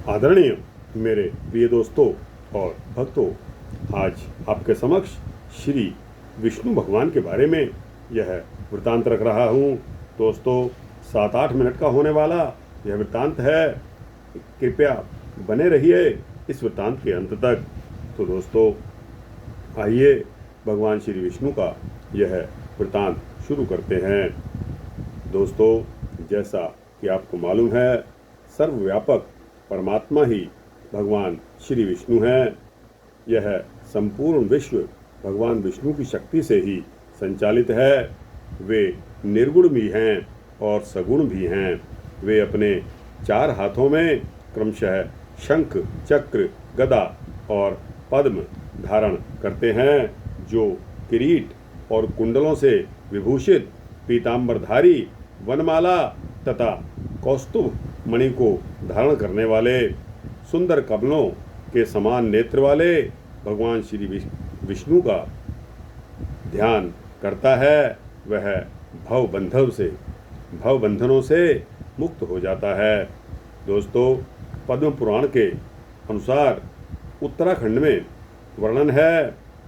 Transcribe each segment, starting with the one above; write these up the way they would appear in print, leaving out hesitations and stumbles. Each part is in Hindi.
आदरणीय मेरे प्रिय दोस्तों और भक्तों, आज आपके समक्ष श्री विष्णु भगवान के बारे में यह वृत्तांत रख रहा हूँ। दोस्तों, 7-8 मिनट का होने वाला यह वृत्तांत है। कृपया बने रहिए इस वृत्तांत के अंत तक। तो दोस्तों, आइए भगवान श्री विष्णु का यह वृत्तांत शुरू करते हैं। दोस्तों, जैसा कि आपको मालूम है, सर्वव्यापक परमात्मा ही भगवान श्री विष्णु हैं। यह संपूर्ण विश्व भगवान विष्णु की शक्ति से ही संचालित है। वे निर्गुण भी हैं और सगुण भी हैं। वे अपने 4 हाथों में क्रमशः शंख, चक्र, गदा और पद्म धारण करते हैं, जो किरीट और कुंडलों से विभूषित पीतांबरधारी, वनमाला तथा कौस्तुभ मणि को धारण करने वाले, सुंदर कमलों के समान नेत्र वाले भगवान श्री विष्णु का ध्यान करता है, वह भवबंधनों से मुक्त हो जाता है। दोस्तों, पद्म पुराण के अनुसार उत्तराखंड में वर्णन है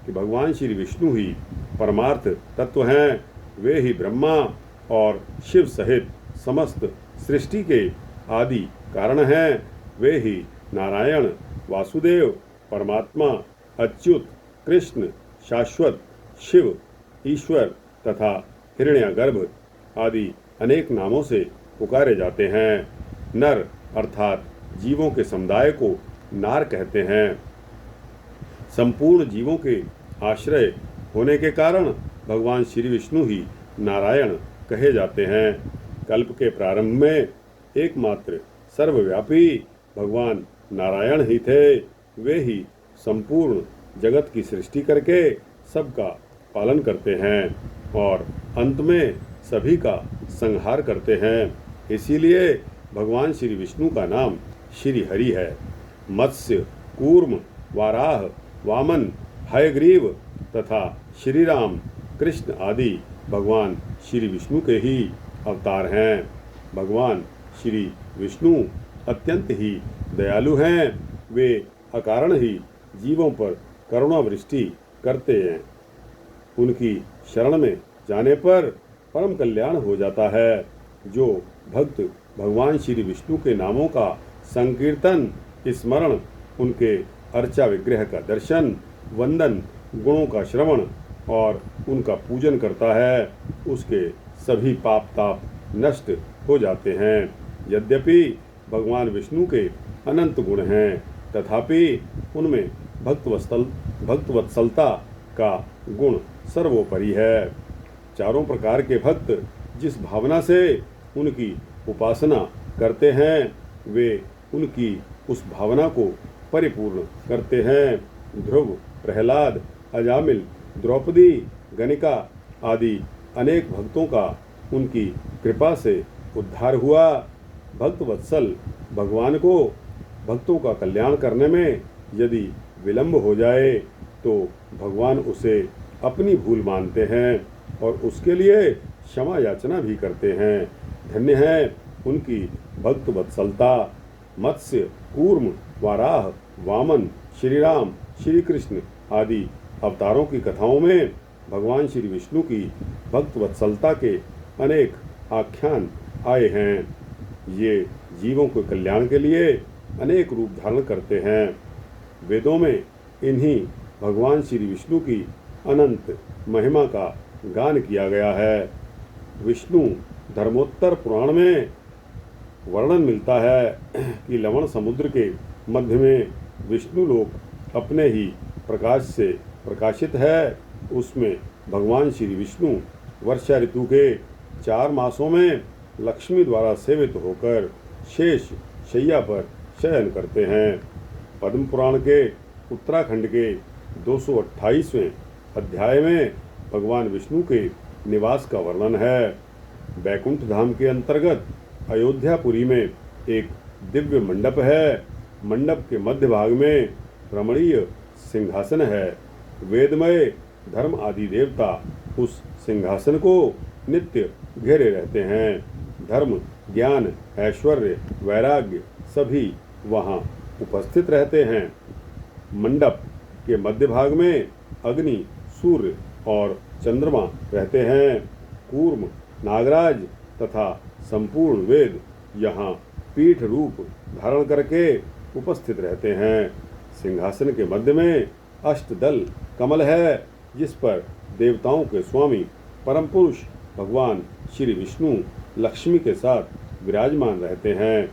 कि भगवान श्री विष्णु ही परमार्थ तत्व हैं। वे ही ब्रह्मा और शिव सहित समस्त सृष्टि के आदि कारण हैं। वे ही नारायण, वासुदेव, परमात्मा, अच्युत, कृष्ण, शाश्वत, शिव, ईश्वर तथा हिरण्यगर्भ आदि अनेक नामों से पुकारे जाते हैं। नर अर्थात जीवों के समुदाय को नार कहते हैं। संपूर्ण जीवों के आश्रय होने के कारण भगवान श्री विष्णु ही नारायण कहे जाते हैं। कल्प के प्रारंभ में एकमात्र सर्वव्यापी भगवान नारायण ही थे। वे ही संपूर्ण जगत की सृष्टि करके सबका पालन करते हैं और अंत में सभी का संहार करते हैं। इसीलिए भगवान श्री विष्णु का नाम श्री हरि है। मत्स्य, कूर्म, वाराह, वामन, हयग्रीव तथा श्री राम, कृष्ण आदि भगवान श्री विष्णु के ही अवतार हैं। भगवान श्री विष्णु अत्यंत ही दयालु हैं। वे अकारण ही जीवों पर करुणा वृष्टि करते हैं। उनकी शरण में जाने पर परम कल्याण हो जाता है। जो भक्त भगवान श्री विष्णु के नामों का संकीर्तन, स्मरण, उनके अर्चा विग्रह का दर्शन, वंदन, गुणों का श्रवण और उनका पूजन करता है, उसके सभी पाप ताप नष्ट हो जाते हैं। यद्यपि भगवान विष्णु के अनंत गुण हैं, तथापि उनमें भक्तवत्सलता का गुण सर्वोपरि है। चारों प्रकार के भक्त जिस भावना से उनकी उपासना करते हैं, वे उनकी उस भावना को परिपूर्ण करते हैं। ध्रुव, प्रहलाद, अजामिल, द्रौपदी, गणिका आदि अनेक भक्तों का उनकी कृपा से उद्धार हुआ। भक्त वत्सल भगवान को भक्तों का कल्याण करने में यदि विलंब हो जाए तो भगवान उसे अपनी भूल मानते हैं और उसके लिए क्षमा याचना भी करते हैं। धन्य है उनकी भक्त वत्सलता। मत्स्य, कूर्म, वाराह, वामन, श्री राम, श्री कृष्ण आदि अवतारों की कथाओं में भगवान श्री विष्णु की भक्त वत्सलता के अनेक आख्यान आए हैं। ये जीवों के कल्याण के लिए अनेक रूप धारण करते हैं। वेदों में इन्हीं भगवान श्री विष्णु की अनंत महिमा का गान किया गया है। विष्णु धर्मोत्तर पुराण में वर्णन मिलता है कि लवण समुद्र के मध्य में विष्णु लोक अपने ही प्रकाश से प्रकाशित है। उसमें भगवान श्री विष्णु वर्षा ऋतु के 4 मासों में लक्ष्मी द्वारा सेवित होकर शेष शैया पर शयन करते हैं। पद्म पुराण के उत्तराखंड के 228वें अध्याय में भगवान विष्णु के निवास का वर्णन है। बैकुंठ धाम के अंतर्गत अयोध्यापुरी में एक दिव्य मंडप है। मंडप के मध्य भाग में रमणीय सिंहासन है। वेदमय धर्म आदि देवता उस सिंहासन को नित्य घेरे रहते हैं। धर्म, ज्ञान, ऐश्वर्य, वैराग्य सभी वहाँ उपस्थित रहते हैं। मंडप के मध्य भाग में अग्नि, सूर्य और चंद्रमा रहते हैं। कूर्म, नागराज तथा संपूर्ण वेद यहाँ पीठ रूप धारण करके उपस्थित रहते हैं। सिंहासन के मध्य में अष्टदल कमल है, जिस पर देवताओं के स्वामी परम पुरुष भगवान श्री विष्णु लक्ष्मी के साथ विराजमान रहते हैं।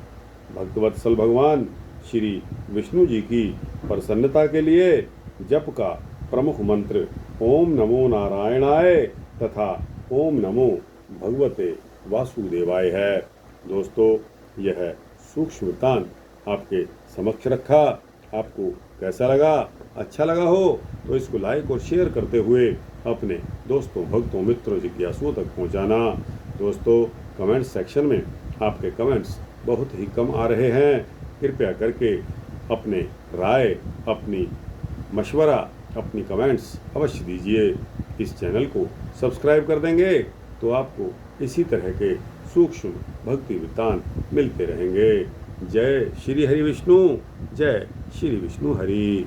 भक्तवत्सल भगवान श्री विष्णु जी की प्रसन्नता के लिए जप का प्रमुख मंत्र ओम नमो नारायणाय तथा ओम नमो भगवते वासुदेवाय है। दोस्तों, यह सूक्ष्म वृत्तांत आपके समक्ष रखा। आपको कैसा लगा? अच्छा लगा हो तो इसको लाइक और शेयर करते हुए अपने दोस्तों, भक्तों, मित्रों, जिज्ञासुओं तक पहुंचाना। दोस्तों, कमेंट सेक्शन में आपके कमेंट्स बहुत ही कम आ रहे हैं। कृपया करके अपने राय, अपनी मशवरा, अपनी कमेंट्स अवश्य दीजिए। इस चैनल को सब्सक्राइब कर देंगे तो आपको इसी तरह के सूक्ष्म भक्ति वृत्तांत मिलते रहेंगे। जय श्री हरि विष्णु, जय श्री विष्णु हरि।